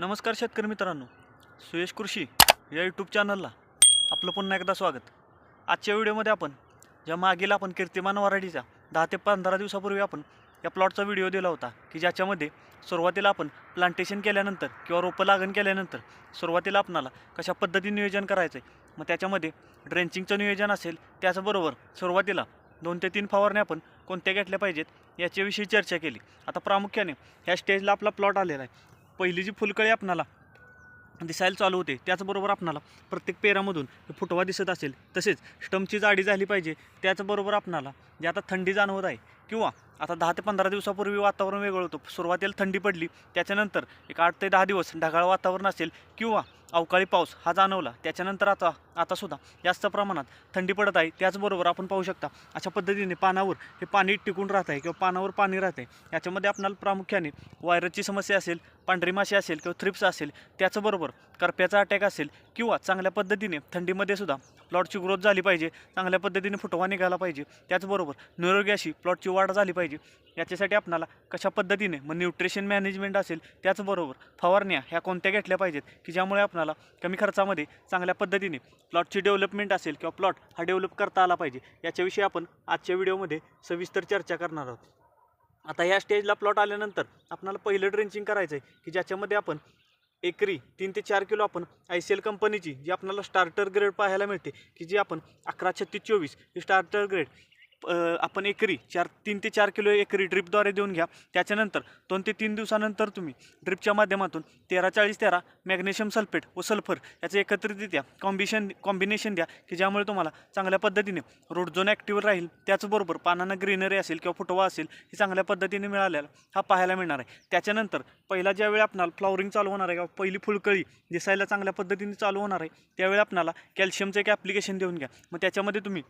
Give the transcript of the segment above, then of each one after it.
नमस्कार शेतकरी मित्रांनो, सुयश कृषी या यूट्यूब चॅनलला आपलं पुन्हा एकदा स्वागत. आजच्या व्हिडिओमध्ये आपण ज्या मागील आपण कीर्तिमान वराडीच्या 10 ते 15 दिवसापूर्वी आपण या प्लॉटचा व्हिडिओ दिला होता की ज्याच्यामध्ये सुरुवातीला आपण प्लांटेशन केल्यानंतर किंवा रोपं लागण केल्यानंतर सुरुवातीला आपणाला कशा पद्धतीने नियोजन करायचं आहे, मग त्याच्यामध्ये ड्रेंचिंगचं नियोजन असेल, त्याचबरोबर सुरुवातीला 2 ते 3 फवारण्या आपण कोणत्या घेतल्या पाहिजेत याच्याविषयी चर्चा केली. आता प्रामुख्याने ह्या स्टेजला आपला प्लॉट आलेला आहे. पहिली जी फुलकळी आपणाला दिसायला चालू होते, त्याचबरोबर आपणाला प्रत्येक पेरामधून फुटवा दिसत असेल, तसेच स्टमची जाडी झाली पाहिजे. त्याचबरोबर आपणाला जे आता थंडी जाणवत आहे किंवा आता 10 ते 15 दिवसापूर्वी वातावरण वेगळं होतं, सुरुवातीला थंडी पडली, त्याच्यानंतर एक 8 ते 10 दिवस ढगाळ वातावरण असेल किंवा अवकाळी पाऊस हा जाणवला, त्याच्यानंतर आता सुद्धा जास्त प्रमाणात थंडी पडत आहे. त्याचबरोबर आपण पाहू शकता अशा पद्धतीने पानावर हे पाणी टिकून राहत आहे किंवा पानावर पाणी राहत आहे. याच्यामध्ये आपणाला प्रामुख्याने व्हायरसची समस्या असेल, पांढरी माशी असेल किंवा थ्रिप्स असेल, त्याचबरोबर करप्याचा अटॅक असेल किंवा चांगल्या पद्धतीने थंडीमध्ये सुद्धा प्लॉटची ग्रोथ झाली पाहिजे, चांगल्या पद्धतीने फुटवा निघाला पाहिजे, त्याचबरोबर निरोगी अशी प्लॉटची वाढ झाली पाहिजे. याच्यासाठी आपणाला कशा पद्धतीने मग न्यूट्रिशन मॅनेजमेंट असेल, त्याचबरोबर फवारण्या ह्या कोणत्या घेतल्या पाहिजेत की ज्यामुळे आपणाला कमी खर्चामध्ये चांगल्या पद्धतीने प्लॉटची डेव्हलपमेंट असेल किंवा प्लॉट हा डेव्हलप करता आला पाहिजे, याच्याविषयी आपण आजच्या व्हिडिओमध्ये सविस्तर चर्चा करणार आहोत. आता या स्टेजला प्लॉट आल्यानंतर आपल्याला पहिलं ड्रेंचिंग करायचं आहे की ज्याच्यामध्ये आपण एकरी 3 ते 4 किलो आपण ICL कंपनीची जी आपल्याला स्टार्टर ग्रेड पाहायला मिळते की जी आपण 113624 ही स्टार्टर ग्रेड आपण एकरी 3 ते 4 किलो एकरी ड्रिपद्वारे देऊन घ्या. त्याच्यानंतर 2 ते 3 दिवसानंतर तुम्ही ड्रिपच्या माध्यमातून 13-40-13 मॅग्नेशियम सल्फेट व सल्फर याचं एकत्रितरित्या कॉम्बिनेशन द्या की ज्यामुळे तुम्हाला चांगल्या पद्धतीने रूट झोन ॲक्टिव्ह राहील. त्याचबरोबर पानांना ग्रीनरी असेल किंवा फुटवा असेल हे चांगल्या पद्धतीने मिळालेला हा पाहायला मिळणार आहे. त्याच्यानंतर पहिला ज्यावेळी आपल्याला फ्लॉवरिंग चालू होणार आहे किंवा पहिली फुलकळी दिसायला चांगल्या पद्धतीने चालू होणार आहे, त्यावेळी आपल्याला कॅल्शियमचं एक ॲप्लिकेशन देऊन घ्या. मग त्याच्यामध्ये तुम्ही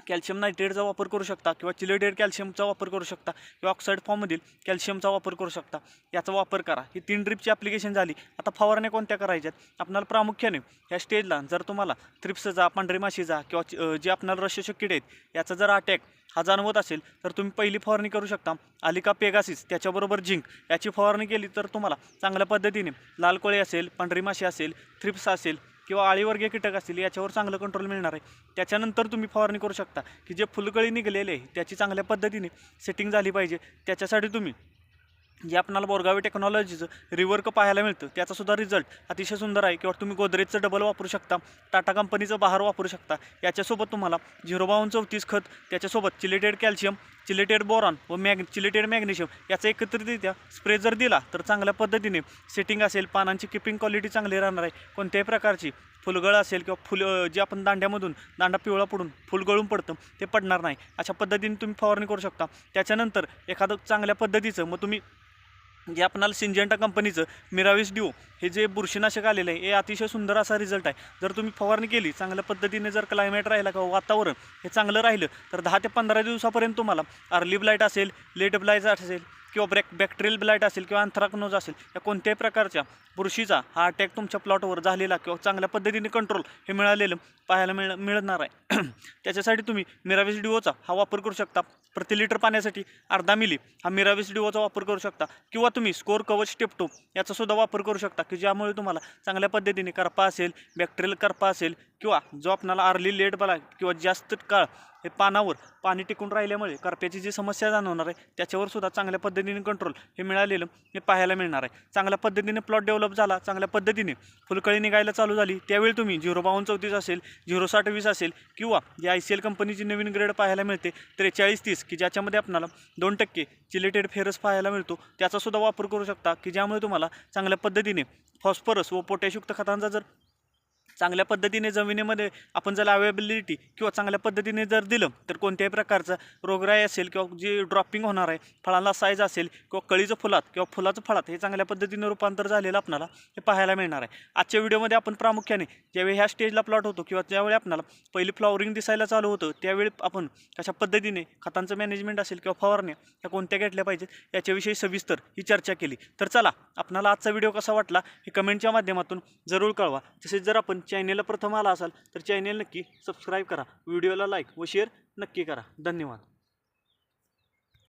कॅल्शियम नायट्रेटचा वापर करू शकता किंवा चिलेटेड कॅल्शियमचा वापर करू शकता किंवा ऑक्साईड फॉर्ममधील कॅल्शियमचा वापर करू शकता. याचा वापर करा. ही 3 ड्रिपची ॲप्लिकेशन झाली. आता फवारण्या कोणत्या करायच्यात आपल्याला प्रामुख्याने ह्या स्टेजला जर तुम्हाला थ्रिप्सचा, पांढरी माशीचा किंवा जे आपल्याला रसशोषक किडे आहेत याचा जर अटॅक हा जाणवत असेल तर तुम्ही पहिली फवारणी करू शकता आलिका पेगासिस त्याच्याबरोबर झिंक याची फवारणी केली तर तुम्हाला चांगल्या पद्धतीने लाल कोळी असेल, पांढरी माशी असेल, थ्रिप्स असेल किंवा आळीवर्गीय कीटक असतील याच्यावर चांगलं कंट्रोल मिळणार आहे. त्याच्यानंतर तुम्ही फवारणी करू शकता की जे फुलकळी निघलेले आहे त्याची चांगल्या पद्धतीने सेटिंग झाली पाहिजे. त्याच्यासाठी तुम्ही जे आपल्याला बोरगावी टेक्नॉलॉजीचं रिवर्क पाहायला मिळतं त्याचासुद्धा रिझल्ट अतिशय सुंदर आहे. किंवा तुम्ही गोदरेजचं डबल वापरू शकता, टाटा कंपनीचं बहार वापरू शकता. याच्यासोबत तुम्हाला 05234 खत, त्याच्यासोबत चिलेटेड कॅल्शियम, चिलेटेड बोरॉन व चिलेटेड मॅग्नेशियम याचा एकत्रितरित्या स्प्रे जर दिला तर चांगल्या पद्धतीने सेटिंग असेल, पानांची किपिंग क्वालिटी चांगली राहणार आहे. कोणत्याही प्रकारची फुलगळ असेल किंवा जे आपण दांड्यामधून दांडा पिवळा पडून फुल गळून पडतं ते पडणार नाही. अशा पद्धतीने तुम्ही फवारणी करू शकता. त्याच्यानंतर एखादं चांगल्या पद्धतीचं मग तुम्ही जे आपणाला सिंजेंटा कंपनीचं मिराविस ड्यू हे जे बुरशीनाशक आलेलं आहे हे अतिशय सुंदर असा रिझल्ट आहे. जर तुम्ही फवारणी केली, चांगल्या पद्धतीने जर क्लायमेट राहिला किंवा वातावरण हे चांगलं राहिलं तर 10 ते 15 दिवसापर्यंत तुम्हाला अर्ली ब्लाइट असेल, लेट ब्लाइट असेल किंवा बॅक्टेरियल ब्लाइट असेल किंवा अँथ्राकनोज असेल या कोणत्याही प्रकारच्या बुरशीचा हा अटॅक तुमच्या प्लॉटवर झालेला किंवा चांगल्या पद्धतीने कंट्रोल हे मिळालेलं पाहायला मिळणार आहे. त्याच्यासाठी तुम्ही मिराविस ड्यूओचा हा वापर करू शकता. प्रति लिटर पाण्यासाठी 0.5 मिली हा मिराविस ड्यूओचा वापर करू शकता किंवा तुम्ही स्कोर कवच टेप्टो याचासुद्धा वापर करू शकता की ज्यामुळे तुम्हाला चांगल्या पद्धतीने करपा असेल, बॅक्टेरियल करपा असेल किंवा जो आपल्याला अर्ली लेट ब्लाइट किंवा जास्त काळ हे पानावर पाणी टिकून राहिल्यामुळे करप्याची जी समस्या जाणवणार आहे त्याच्यावर सुद्धा चांगल्या पद्धतीने कंट्रोल हे मिळालेलं हे पाहायला मिळणार आहे. चांगल्या पद्धतीने प्लॉट डेव्हलप झाला, चांगल्या पद्धतीने फुलकळी निघायला चालू झाली, त्यावेळी तुम्ही 05234 असेल, 06020 असेल किंवा जे ICL कंपनीची नवीन ग्रेड पाहायला मिळते 4330 की ज्याच्यामध्ये आपल्याला 2% चिलेटेड फेरस पाहायला मिळतो त्याचासुद्धा वापर करू शकता की ज्यामुळे तुम्हाला चांगल्या पद्धतीने फॉस्फरस व पोटॅशयुक्त खतांचा जर चांगल्या पद्धतीने जमिनीमध्ये आपण जर अवेबिलिटी किंवा चांगल्या पद्धतीने जर दिलं तर कोणत्याही प्रकारचा रोगराई असेल किंवा जे ड्रॉपिंग होणार आहे, फळाला साईज असेल किंवा कळीचं फुलात किंवा फुलाचं फळात हे चांगल्या पद्धतीने रूपांतर झालेलं आपल्याला हे पाहायला मिळणार आहे. आजच्या व्हिडिओमध्ये आपण प्रामुख्याने ज्यावेळी ह्या स्टेजला प्लॉट होतो किंवा ज्यावेळी आपल्याला पहिली फ्लॉवरिंग दिसायला चालू होतं त्यावेळी आपण कशा पद्धतीने खतांचं मॅनेजमेंट असेल किंवा फवारण्या त्या कोणत्या घेतल्या पाहिजेत याच्याविषयी सविस्तर ही चर्चा केली. तर चला, आपल्याला आजचा व्हिडिओ कसा वाटला हे कमेंटच्या माध्यमातून जरूर कळवा. तसेच जर आपण चॅनेलला प्रथम आला असाल तर चॅनेल नक्की सबस्क्राईब करा, व्हिडिओला लाईक व शेअर नक्की करा. धन्यवाद.